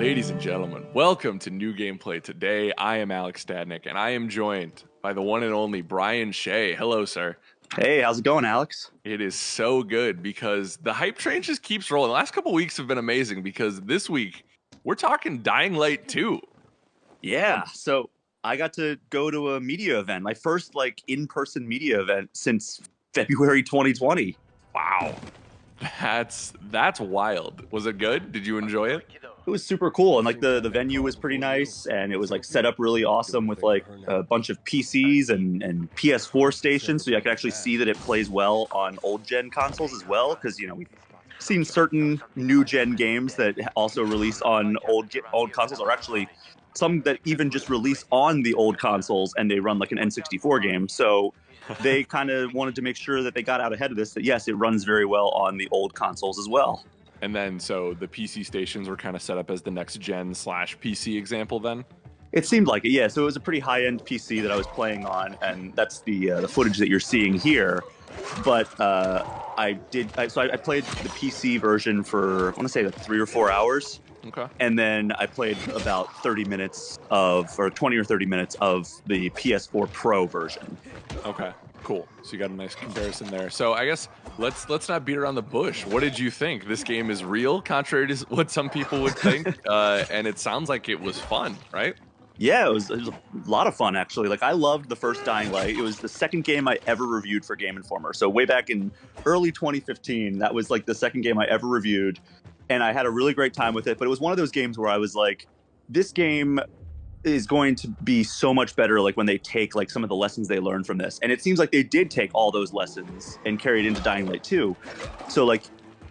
Ladies and gentlemen, welcome to New Gameplay Today. I am Alex Stadnick, and I am joined by the one and only Brian Shea. Hello, sir. Hey, how's it going, Alex? It is so good because the hype train just keeps rolling. The last couple weeks have been amazing because this week we're talking Dying Light 2. Yeah, so I got to go to a media event, my first in-person media event since February 2020. Wow. That's wild. Was it good? Did you enjoy it? It was super cool, and the venue was pretty nice, and it was set up really awesome with a bunch of PCs and PS4 stations, so I could actually see that it plays well on old gen consoles as well, because we've seen certain new gen games that also release on old consoles, or actually some that even just release on the old consoles and they run like an N64 game. So they kind of wanted to make sure that they got out ahead of this, that yes, it runs very well on the old consoles as well. And then, so the PC stations were kind of set up as the next gen / PC example then? It seemed like it, yeah. So it was a pretty high-end PC that I was playing on, and that's the footage that you're seeing here. But I played the PC version for, I want to say, 3 or 4 hours. Okay. And then I played about 30 minutes or 20 or 30 minutes of the PS4 Pro version. Okay. Cool. So you got a nice comparison there. So I guess let's not beat around the bush. What did you think? This game is real, contrary to what some people would think, and it sounds like it was fun, right? Yeah, it was a lot of fun, actually. I loved the first Dying Light. It was the second game I ever reviewed for Game Informer. So way back in early 2015, that was the second game I ever reviewed, and I had a really great time with it. But it was one of those games where I was like, this game is going to be so much better when they take some of the lessons they learned from this. And it seems like they did take all those lessons and carry it into Dying Light 2. So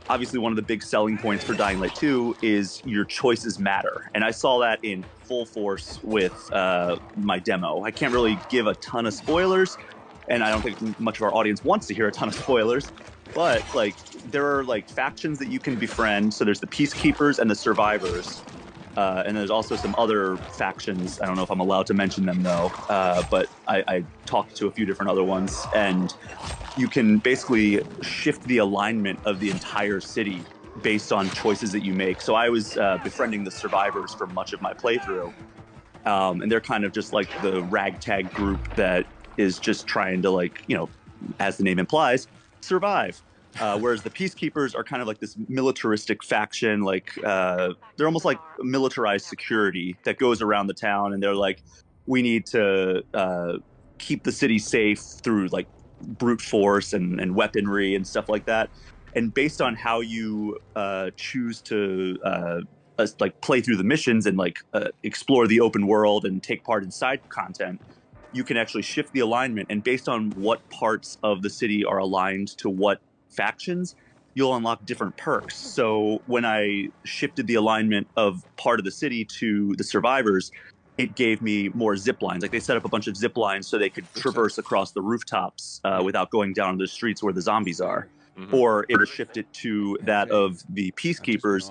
obviously one of the big selling points for Dying Light 2 is your choices matter. And I saw that in full force with my demo. I can't really give a ton of spoilers, and I don't think much of our audience wants to hear a ton of spoilers. But there are factions that you can befriend. So there's the Peacekeepers and the Survivors. And there's also some other factions. I don't know if I'm allowed to mention them, though. But I talked to a few different other ones. And you can basically shift the alignment of the entire city based on choices that you make. So I was befriending the Survivors for much of my playthrough. And they're kind of just the ragtag group that is just trying to, as the name implies, survive. Whereas the Peacekeepers are kind of this militaristic faction, they're almost like militarized security that goes around the town, and they're we need to keep the city safe through brute force and weaponry and stuff like that. And based on how you choose to play through the missions and explore the open world and take part in side content, you can actually shift the alignment. And based on what parts of the city are aligned to what factions, you'll unlock different perks. So when I shifted the alignment of part of the city to the Survivors, it gave me more zip lines. They set up a bunch of zip lines so they could traverse across the rooftops without going down the streets where the zombies are. Mm-hmm. Or it was shifted to that of the Peacekeepers.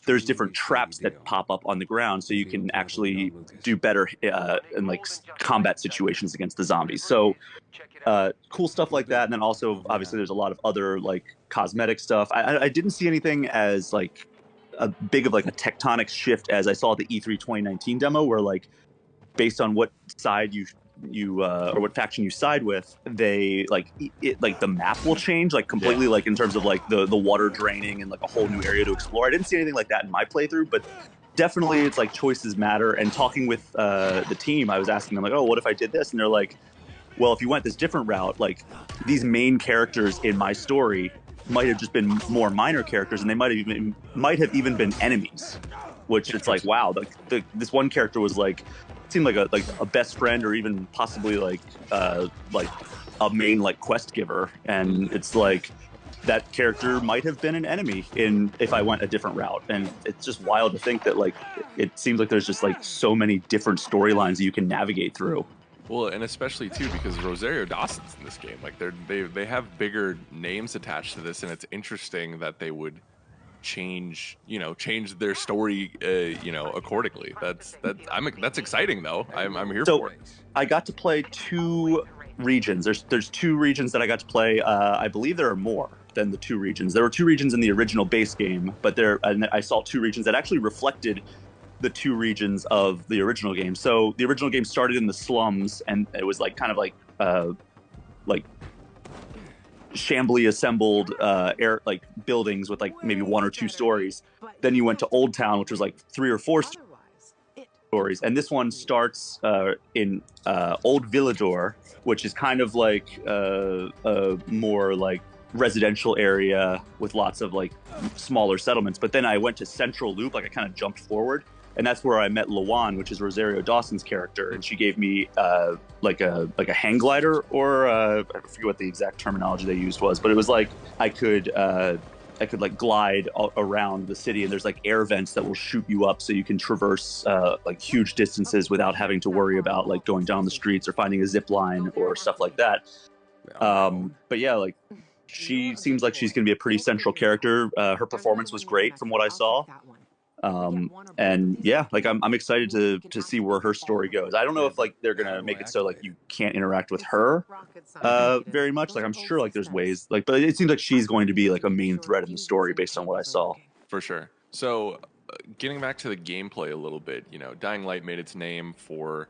There's different traps that pop up on the ground, so you can actually do better in combat situations against the zombies. So cool stuff like that. And then also, obviously, there's a lot of other cosmetic stuff. I didn't see anything as a big of a tectonic shift as I saw the E3 2019 demo, where based on what side you or what faction you side with, they the map will change completely, in terms of the water draining and a whole new area to explore. I didn't see anything like that in my playthrough, but definitely it's choices matter. And talking with the team, I was asking them oh, what if I did this? And they're well, if you went this different route, these main characters in my story might have just been more minor characters, and they might have even been enemies. Which it's wow, this one character was seemed like a best friend, or even possibly a main quest giver, and it's that character might have been an enemy if I went a different route. And it's just wild to think that it seems there's just so many different storylines that you can navigate through. Well, and especially too because Rosario Dawson's in this game. They have bigger names attached to this, and it's interesting that they would change their story accordingly. That's exciting though. I'm here for it. I got to play 2 regions. There's 2 regions that I got to play. I believe there are more than the 2 regions. There were 2 regions in the original base game, but and I saw 2 regions that actually reflected the two regions of the original game. So the original game started in the slums, and it was like kind of like shambly assembled air like buildings with like maybe 1 or 2 stories. Then you went to Old Town, which was like 3 or 4 stories, and this one starts in Old Villador, which is kind of like a more like residential area with lots of like smaller settlements. But then I went to Central Loop, like I kind of jumped forward, and that's where I met Lawan, which is Rosario Dawson's character, and she gave me like a hang glider, or I forget what the exact terminology they used was, but it was like I could like glide around the city, and there's like air vents that will shoot you up so you can traverse like huge distances without having to worry about like going down the streets or finding a zip line or stuff like that. But yeah, like she seems like she's going to be a pretty central character. Her performance was great from what I saw. And yeah, like I'm excited to see where her story goes. I don't know if like they're gonna make it so like you can't interact with her very much. Like I'm sure like there's ways like, but it seems like she's going to be like a main thread in the story based on what I saw. For sure. So getting back to the gameplay a little bit, you know, Dying Light made its name for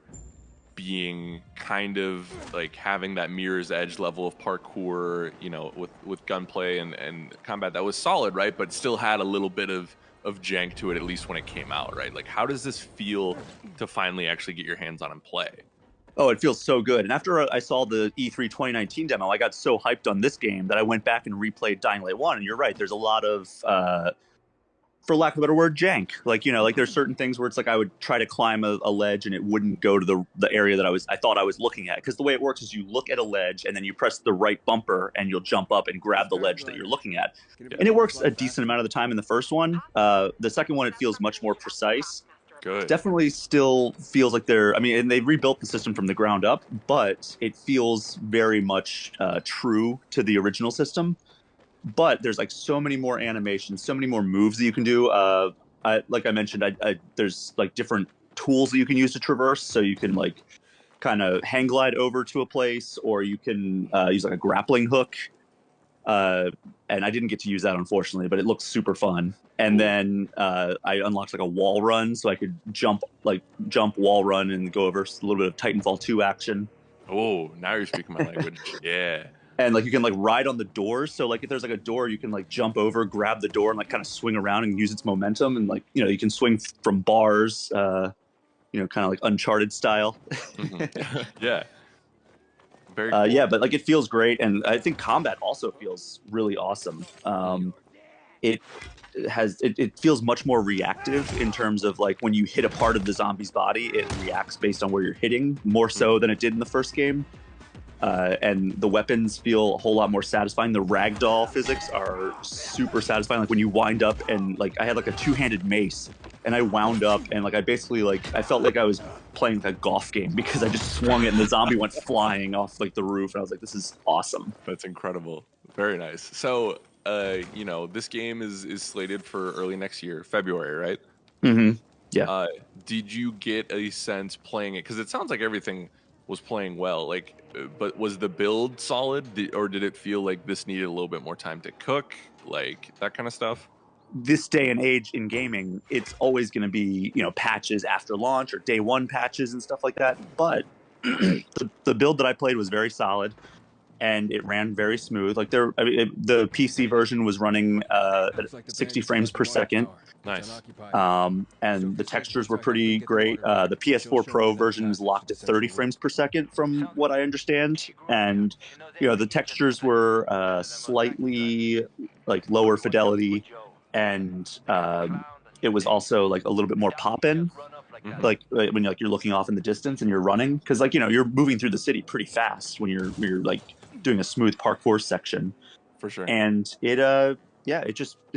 being kind of like having that Mirror's Edge level of parkour, you know, with gunplay and combat that was solid, right? But still had a little bit of jank to it, at least when it came out, right? Like, how does this feel to finally actually get your hands on and play? Oh, it feels so good. And after I saw the E3 2019 demo, I got so hyped on this game that I went back and replayed Dying Light 1. And you're right, there's a lot of, for lack of a better word, jank. Like, you know, like there's certain things where it's like I would try to climb a ledge and it wouldn't go to the area that I thought I was looking at. Because the way it works is you look at a ledge and then you press the right bumper and you'll jump up and grab the ledge that you're looking at. And it works a decent amount of the time in the first one. The second one, it feels much more precise. Good. Definitely still feels like and they rebuilt the system from the ground up, but it feels very much true to the original system. But there's like so many more animations, so many more moves that you can do. Like I mentioned, there's like different tools that you can use to traverse. So you can like kind of hang glide over to a place, or you can use like a grappling hook. And I didn't get to use that, unfortunately, but it looks super fun. And then I unlocked like a wall run, so I could jump, wall run, and go over a little bit of Titanfall 2 action. Oh, now you're speaking my language. Yeah. And like you can like ride on the doors. So like if there's like a door, you can like jump over, grab the door, and like kind of swing around and use its momentum. And like, you know, you can swing from bars, you know, kind of like Uncharted style. Mm-hmm. Yeah. Very cool. Yeah, but like it feels great, and I think combat also feels really awesome. It feels much more reactive in terms of like when you hit a part of the zombie's body, it reacts based on where you're hitting more so than it did in the first game. And the weapons feel a whole lot more satisfying. The ragdoll physics are super satisfying. Like when you wind up and like I had like a 2-handed mace, and I wound up and like I basically like I felt like I was playing like a golf game because I just swung it and the zombie went flying off like the roof, and I was like, this is awesome. That's incredible. Very nice. So you know, this game is slated for early next year, February, right? Mm-hmm. Yeah. Did you get a sense playing it? Because it sounds like everything was playing well. Like, but was the build solid, or did it feel like this needed a little bit more time to cook, like that kind of stuff? This day and age in gaming, it's always going to be, you know, patches after launch or day one patches and stuff like that. But the build that I played was very solid, and it ran very smooth. Like the PC version was running at 60 frames per second. Nice. And the textures were pretty great. The PS4 Pro version is locked at 30 frames per second, from what I understand. And you know, the textures were slightly like lower fidelity, and it was also like a little bit more pop-in. Mm-hmm. Like when you're looking off in the distance and you're running, because like, you know, you're moving through the city pretty fast when you're like doing a smooth parkour section. For sure. And it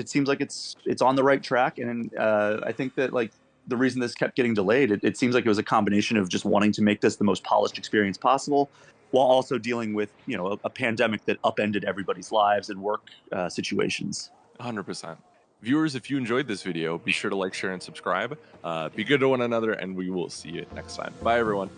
seems like it's on the right track. And I think that like the reason this kept getting delayed, it seems like it was a combination of just wanting to make this the most polished experience possible, while also dealing with, you know, a pandemic that upended everybody's lives and work situations. 100%. Viewers, if you enjoyed this video, be sure to like, share, and subscribe. Be good to one another, and we will see you next time. Bye, everyone.